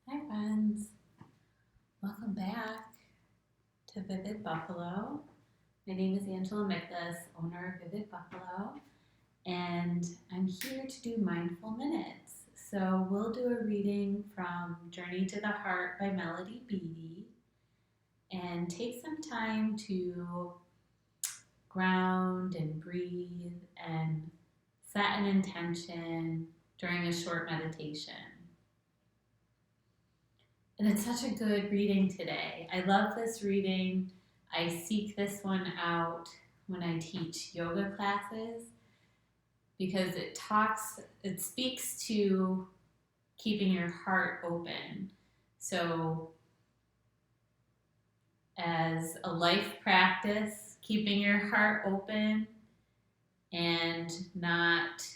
Hi friends, welcome back to Vivid Buffalo. My name is Angela Miklas, owner of Vivid Buffalo, and I'm here to do Mindful Minutes. So we'll do a reading from Journey to the Heart by Melody Beattie and take some time to ground and breathe and set an intention during a short meditation. And it's such a good reading today. I love this reading. I seek this one out when I teach yoga classes because it speaks to keeping your heart open. So, as a life practice, keeping your heart open and not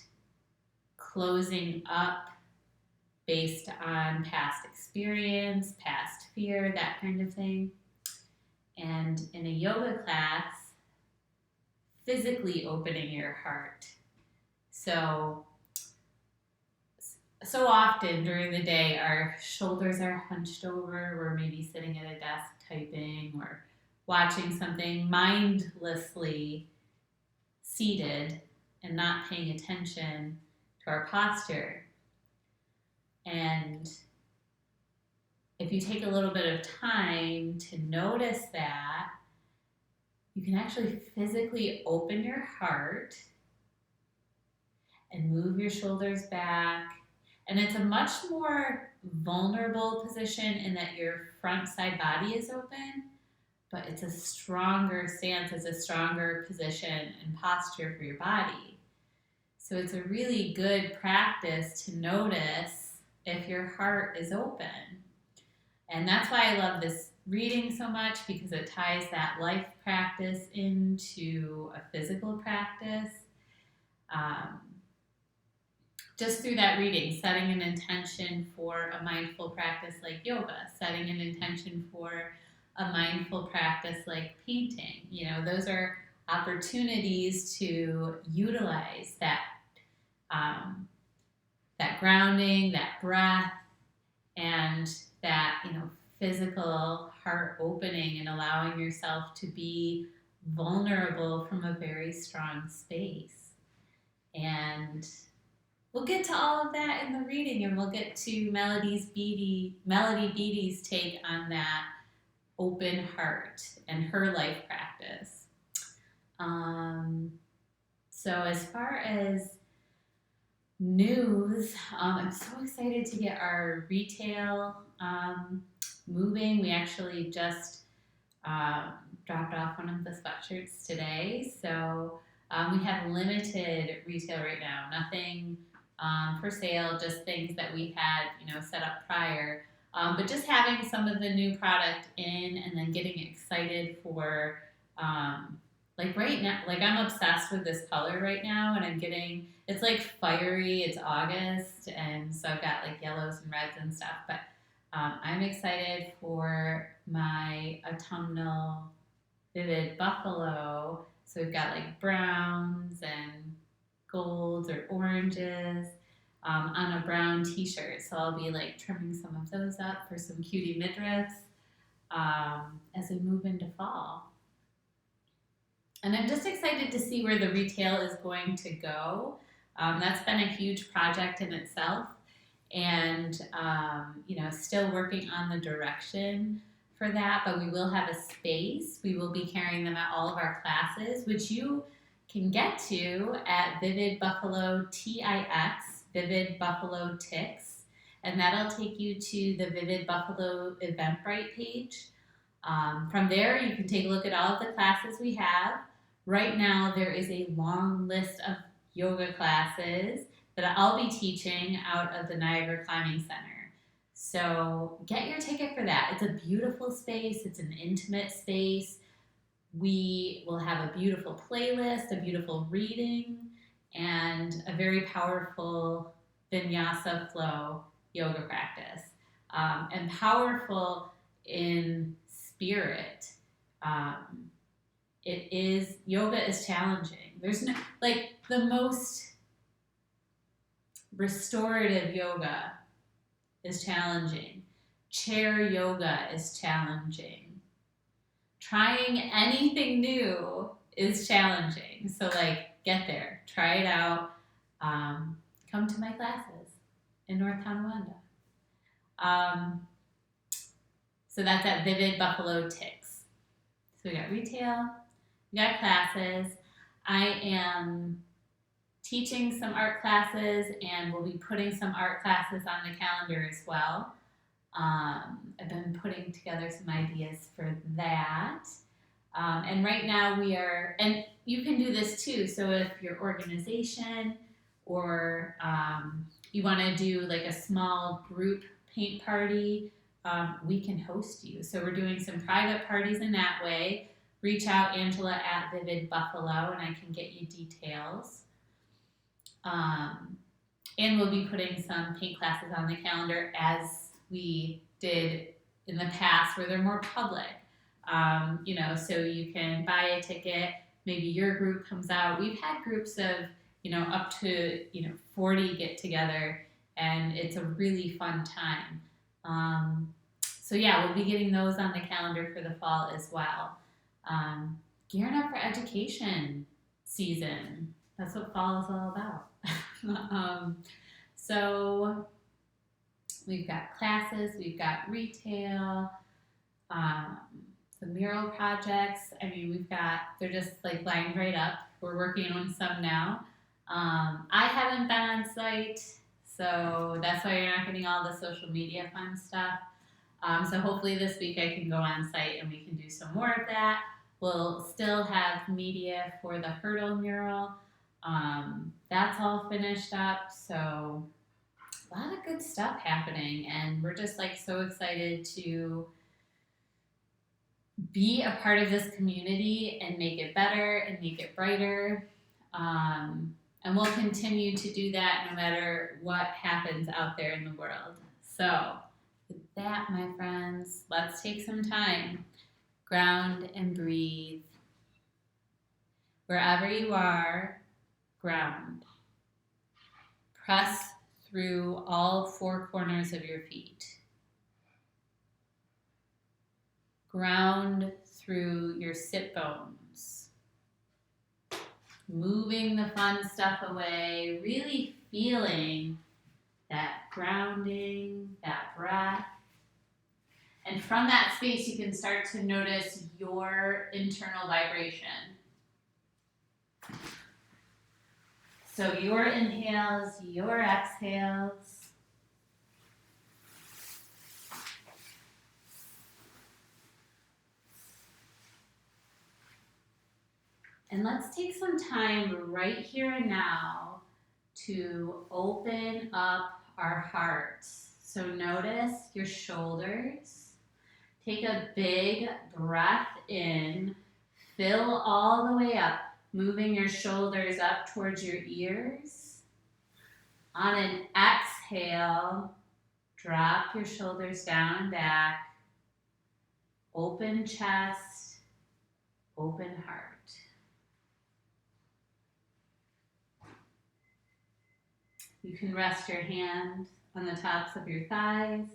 closing up based on past experience, past fear, that kind of thing. And in a yoga class, physically opening your heart. So often during the day, our shoulders are hunched over. We're maybe sitting at a desk typing or watching something mindlessly seated and not paying attention to our posture. And if you take a little bit of time to notice that, you can actually physically open your heart and move your shoulders back. And it's a much more vulnerable position in that your front side body is open, but it's a stronger stance, it's a stronger position and posture for your body. So it's a really good practice to notice if your heart is open. And that's why I love this reading so much, because it ties that life practice into a physical practice. Just through that reading, setting an intention for a mindful practice like yoga, setting an intention for a mindful practice like painting. Those are opportunities to utilize that grounding, that breath, and that physical heart opening and allowing yourself to be vulnerable from a very strong space. And we'll get to all of that in the reading, and we'll get to Melody Beattie's take on that open heart and her life practice. So as far as news, I'm so excited to get our retail moving. We actually just dropped off one of the sweatshirts today, so we have limited retail right now. Nothing for sale, just things that we had, set up prior. But just having some of the new product in and then getting excited for, like right now, like I'm obsessed with this color right now, and it's like fiery, it's August, and so I've got like yellows and reds and stuff, but I'm excited for my autumnal Vivid Buffalo. So we've got like browns and golds or oranges on a brown t-shirt. So I'll be like trimming some of those up for some cutie midriffs as we move into fall. And I'm just excited to see where the retail is going to go. That's been a huge project in itself, and still working on the direction for that, but we will have a space. We will be carrying them at all of our classes, which you can get to at Vivid Buffalo TIX, Vivid Buffalo TIX, and that'll take you to the Vivid Buffalo Eventbrite page. From there, you can take a look at all of the classes we have. Right now, there is a long list of yoga classes that I'll be teaching out of the Niagara Climbing Center. So get your ticket for that. It's a beautiful space. It's an intimate space. We will have a beautiful playlist, a beautiful reading, and a very powerful vinyasa flow yoga practice. And powerful in spirit. Yoga is challenging. There's no, like, the most restorative yoga is challenging. Chair yoga is challenging. Trying anything new is challenging. So like, get there, try it out. Come to my classes in North Tonawanda. So that's at Vivid Buffalo Ticks. So we got retail, we got classes. I am teaching some art classes and we'll be putting some art classes on the calendar as well. I've been putting together some ideas for that. And right now we are, and you can do this too. So if your organization or you want to do like a small group paint party, we can host you. So we're doing some private parties in that way. Reach out, Angela at Vivid Buffalo, and I can get you details. And we'll be putting some paint classes on the calendar as we did in the past where they're more public. So you can buy a ticket, maybe your group comes out. We've had groups of, up to, 40 get together, and it's a really fun time. We'll be getting those on the calendar for the fall as well. Gearing up for education season. That's what fall is all about. So we've got classes, we've got retail, the mural projects. I mean, they're just like lined right up. We're working on some now. I haven't been on site, so that's why you're not getting all the social media fun stuff. So hopefully this week I can go on site and we can do some more of that. We'll still have media for the Hertel mural. That's all finished up, so a lot of good stuff happening, and we're just like so excited to be a part of this community and make it better and make it brighter. And we'll continue to do that no matter what happens out there in the world. So with that, my friends, let's take some time, ground and breathe. Wherever you are, ground. Press through all four corners of your feet. Ground through your sit bones. Moving the fun stuff away, really feeling that grounding, that breath. And from that space, you can start to notice your internal vibration. So your inhales, your exhales. And let's take some time right here and now to open up our hearts. So notice your shoulders. Take a big breath in. Fill all the way up, moving your shoulders up towards your ears. On an exhale, drop your shoulders down and back. Open chest, open heart. You can rest your hand on the tops of your thighs.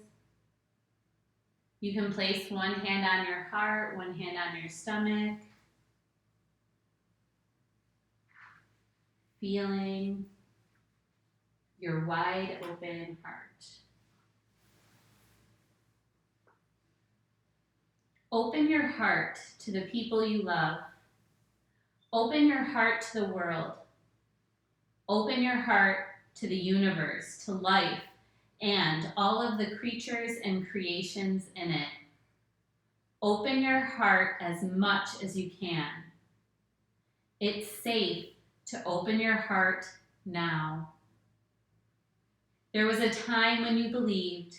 You can place one hand on your heart, one hand on your stomach. Feeling your wide open heart. Open your heart to the people you love. Open your heart to the world. Open your heart to the universe, to life, and all of the creatures and creations in it. Open your heart as much as you can. It's safe to open your heart now. There was a time when you believed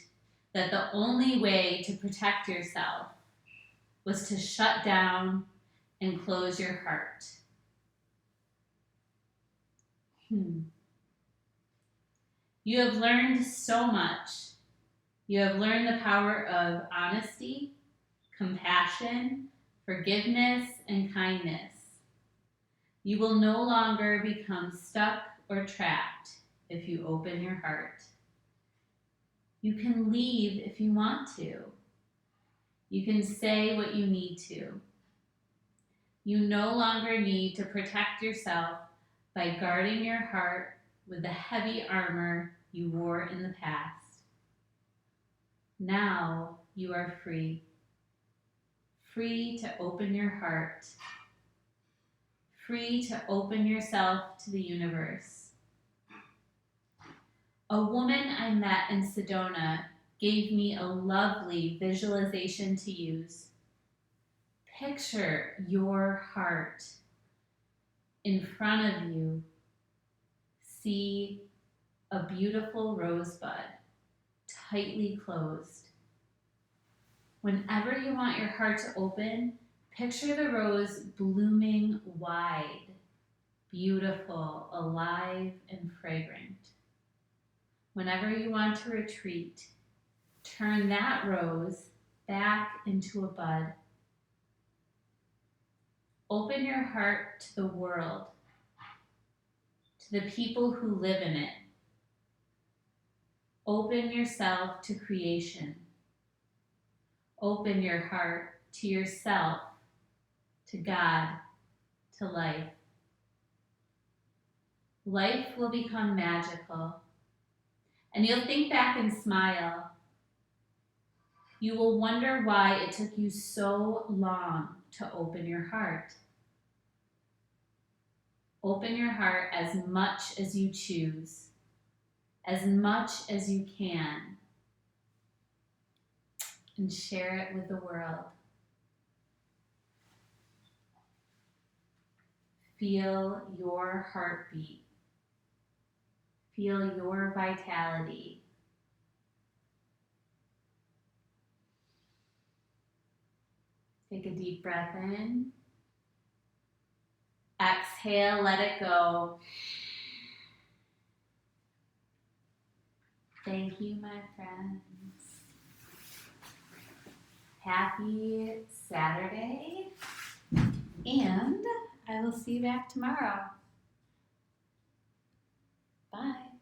that the only way to protect yourself was to shut down and close your heart. You have learned so much. You have learned the power of honesty, compassion, forgiveness, and kindness. You will no longer become stuck or trapped if you open your heart. You can leave if you want to. You can say what you need to. You no longer need to protect yourself by guarding your heart with the heavy armor you wore in the past. Now you are free. Free to open your heart. Free to open yourself to the universe. A woman I met in Sedona gave me a lovely visualization to use. Picture your heart. In front of you, see a beautiful rosebud, tightly closed. Whenever you want your heart to open, picture the rose blooming wide, beautiful, alive, and fragrant. Whenever you want to retreat, turn that rose back into a bud. Open your heart to the world, to the people who live in it. Open yourself to creation. Open your heart to yourself, to God, to life. Life will become magical, and you'll think back and smile. You will wonder why it took you so long to open your heart. Open your heart as much as you choose, as much as you can, and share it with the world. Feel your heartbeat. Feel your vitality. Take a deep breath in. Exhale, let it go. Thank you, my friends. Happy Saturday, and I will see you back tomorrow. Bye.